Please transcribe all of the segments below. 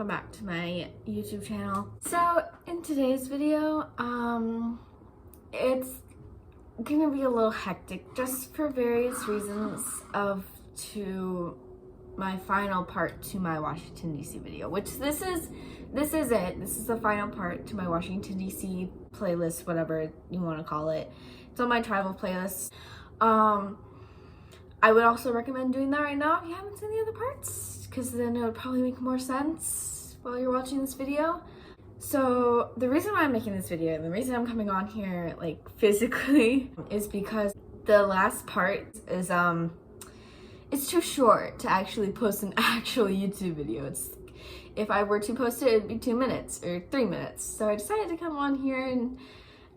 welcome back to my YouTube channel. So in today's video, it's gonna be a little hectic just for various reasons to my final part to my Washington DC video, which this is it. This is the final part to my Washington DC playlist, whatever you want to call it. It's on my travel playlist. I would also recommend doing that right now if you haven't seen the other parts, because then it would probably make more sense while you're watching this video. So the reason why I'm making this video and the reason I'm coming on here like physically is because the last part is it's too short to actually post an actual YouTube video. If I were to post it, it'd be 2 minutes or 3 minutes. So I decided to come on here and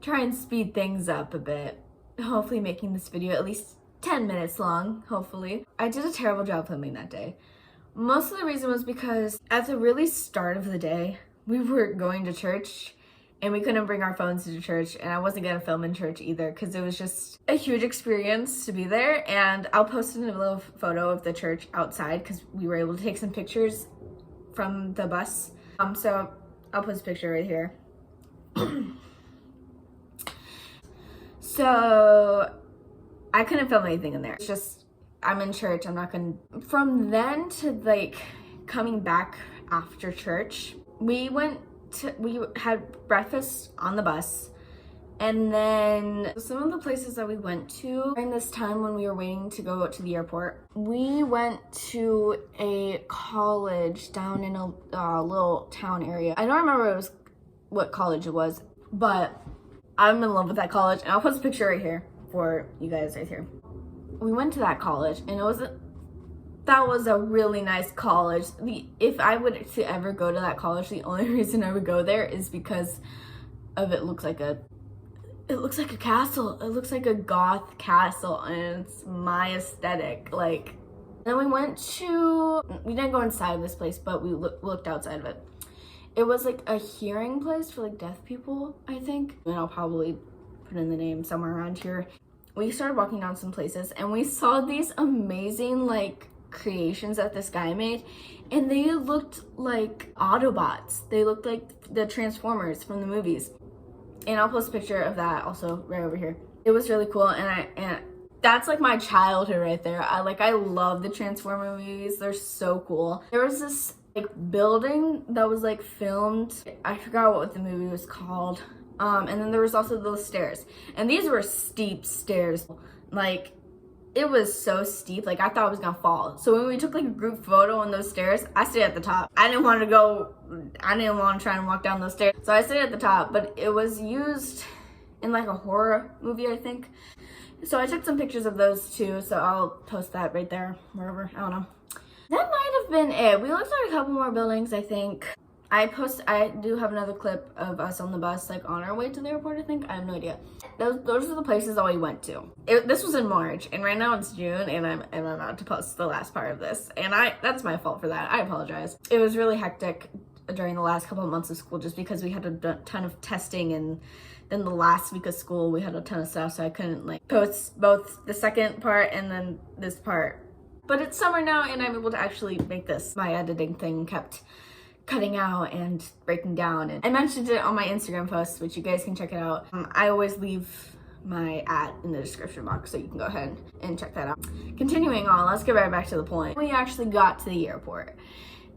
try and speed things up a bit. Hopefully making this video at least 10 minutes long, hopefully. I did a terrible job filming that day. Most of the reason was because at the really start of the day, we were going to church and we couldn't bring our phones to church, and I wasn't gonna film in church either because it was just a huge experience to be there. And I'll post a little photo of the church outside because we were able to take some pictures from the bus. So I'll post a picture right here. So I couldn't film anything in there. It's just, I'm in church, I'm not gonna. From then to like coming back after church, we had breakfast on the bus. And then some of the places that we went to during this time when we were waiting to go to the airport, we went to a college down in a little town area. I don't remember what college it was, but I'm in love with that college, and I'll post a picture right here for you guys right here. We went to that college, and that was a really nice college. If I would to ever go to that college, the only reason I would go there is because of it looks like a castle. It looks like a goth castle, and it's my aesthetic. Like, then we didn't go inside of this place, but we looked outside of it. It was like a hearing place for like deaf people, I think. And I'll probably put in the name somewhere around here. We started walking down some places and we saw these amazing like creations that this guy made, and they looked like Autobots. They looked like the Transformers from the movies. And I'll post a picture of that also right over here. It was really cool, and that's like my childhood right there. I love the Transformer movies. They're so cool. There was this like building that was like filmed. I forgot what the movie was called. And then there was also those stairs, and these were steep stairs. Like, it was so steep, like I thought I was gonna fall. So when we took like a group photo on those stairs, I stayed at the top. I didn't want to try and walk down those stairs, so I stayed at the top. But it was used in like a horror movie, I think. So I took some pictures of those too, so I'll post that right there, wherever, I don't know. That might have been it. We looked at a couple more buildings, I think. I do have another clip of us on the bus, like on our way to the airport, I think. I have no idea. Those are the places that we went to. This was in March, and right now it's June, and I'm about to post the last part of this. And that's my fault for that. I apologize. It was really hectic during the last couple of months of school just because we had a ton of testing, and then the last week of school we had a ton of stuff, so I couldn't like post both the second part and then this part. But it's summer now, and I'm able to actually make this. My editing thing kept cutting out and breaking down, and I mentioned it on my Instagram post, which you guys can check it out. I always leave my @ in the description box, so you can go ahead and check that out. Continuing on, let's get right back to the point. We actually got to the airport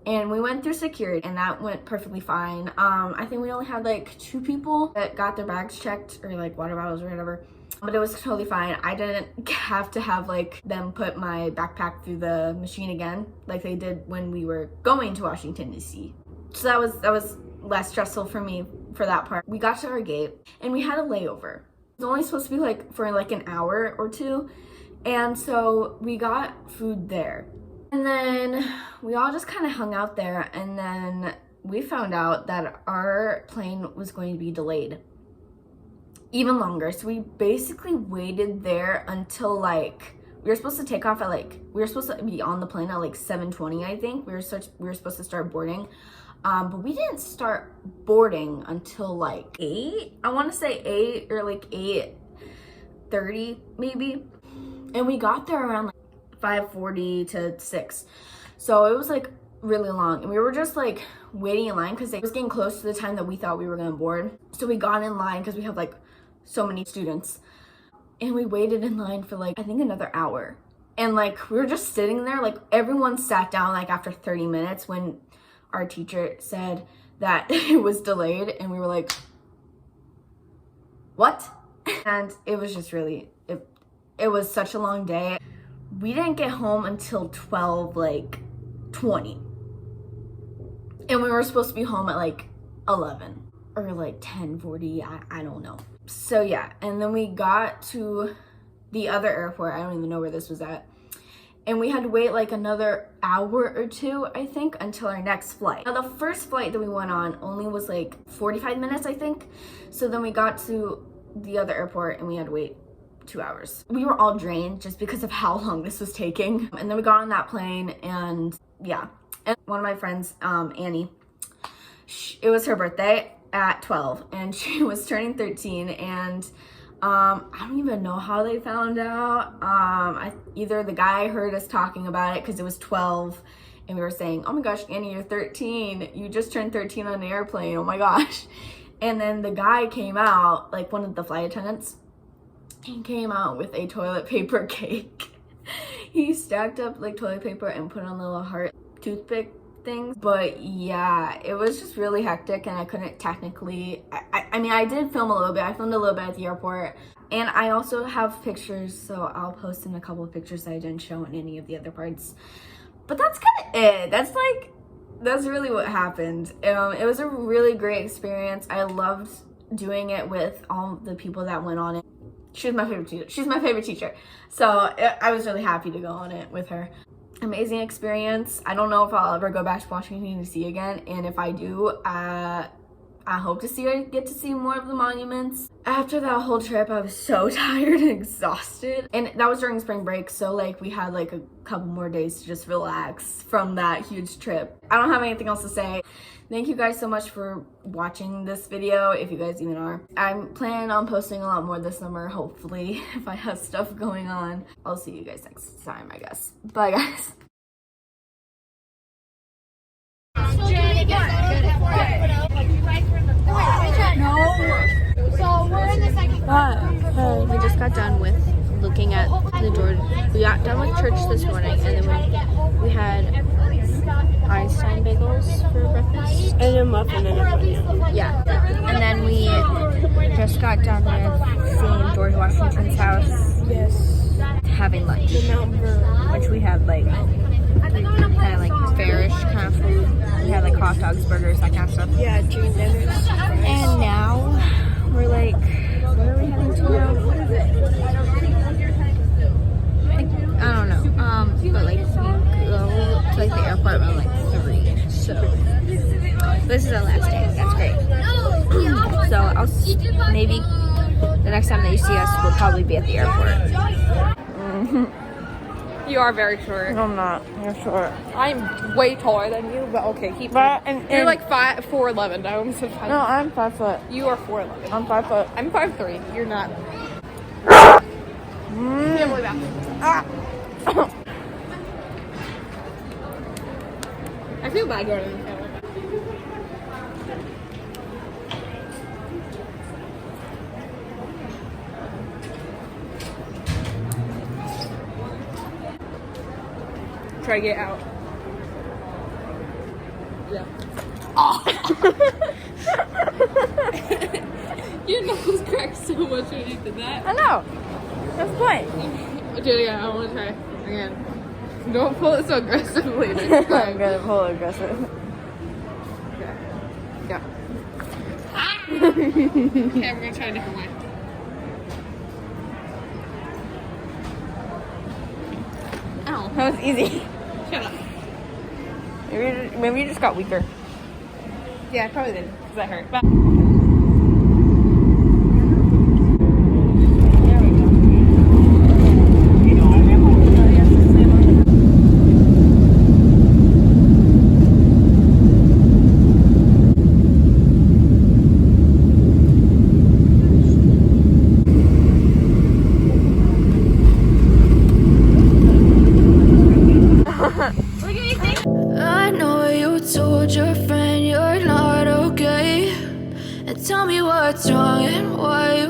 and we went through security, and that went perfectly fine. I think we only had like 2 people that got their bags checked, or like water bottles or whatever, but it was totally fine. I didn't have to have like them put my backpack through the machine again like they did when we were going to Washington DC. So that was less stressful for me for that part. We got to our gate and we had a layover. It was only supposed to be like for like an hour or 2, and so we got food there. And then we all just kind of hung out there, and then we found out that our plane was going to be delayed even longer. So we basically waited there until like we were supposed to take off at we were supposed to be on the plane at like 7:20, I think. We were supposed to start boarding. But we didn't start boarding until like 8. I want to say 8 or like 8:30 maybe. And we got there around like 5:40 to 6. So it was like really long, and we were just like waiting in line because it was getting close to the time that we thought we were gonna board. So we got in line because we have like so many students, and we waited in line for like I think another hour. And like we were just sitting there, like everyone sat down like after 30 minutes when our teacher said that it was delayed, and we were like, what? And it was just really, it was such a long day. We didn't get home until 12:20, and we were supposed to be home at like 11 or like 10:40. I don't know. So yeah, and then we got to the other airport. I don't even know where this was at, and we had to wait like another hour or two, I think, until our next flight. Now the first flight that we went on only was like 45 minutes, I think. So then we got to the other airport and we had to wait 2 hours. We were all drained just because of how long this was taking. And then we got on that plane, and yeah. And one of my friends, Annie, it was her birthday at 12 and she was turning 13, and I don't even know how they found out. Either the guy heard us talking about it because it was 12 and we were saying, oh my gosh, Annie, you're 13. You just turned 13 on an airplane. Oh my gosh. And then the guy came out, like one of the flight attendants, he came out with a toilet paper cake. He stacked up like toilet paper and put on little heart toothpick things. But yeah, it was just really hectic, and I couldn't technically, I mean, I did film a little bit. I filmed a little bit at the airport, and I also have pictures, so I'll post in a couple of pictures that I didn't show in any of the other parts. But that's kind of it. That's really what happened. It was a really great experience. I loved doing it with all the people that went on it. She was my favorite teacher. She's my favorite teacher. So I was really happy to go on it with her. Amazing experience. I don't know if I'll ever go back to Washington D.C. again, and if I do, I hope to get to see more of the monuments. After that whole trip, I was so tired and exhausted, and that was during spring break, so like we had like a couple more days to just relax from that huge trip. I don't have anything else to say. Thank you guys so much for watching this video, if you guys even are. I'm planning on posting a lot more this summer, hopefully, if I have stuff going on. I'll see you guys next time, I guess. Bye, guys. We just got done with looking at the door. We got done with church this morning, and then we had Einstein bagels for breakfast. And a muffin and a bunny. Yeah. And then we just got done with seeing George Washington's house. Yes. Having lunch. Which we had like kind of like fairish kind of food. We had like hot dogs, burgers, that kind of stuff. Yeah, chicken dinners. And now we're like, what are we heading to now? I don't know. But like we go to like the airport around like 3. So this is our last day. That's great. So maybe the next time that you see us, we'll probably be at the airport. You are very short. No, I'm not. You're short. I'm way taller than you, but okay, keep But, going. You're like 4'11". I almost said 5'. No, I'm 5 foot. You are 4'11". I'm 5 foot. I'm 5'3". You're not. Can't believe that. Ah. I feel bad going in the family. Try to get out. Yeah. Oh. Your nose cracked so much when you did that. I know. That's the point. Do it again. I want to try again. Don't pull it so aggressively. I'm gonna pull it aggressive. Okay. Yeah. Okay, I'm gonna try a different way. Ow. That was easy. Shut up. Maybe you just got weaker. Yeah, I probably did. Because that hurt. But I know you told your friend Tell me what's wrong and why you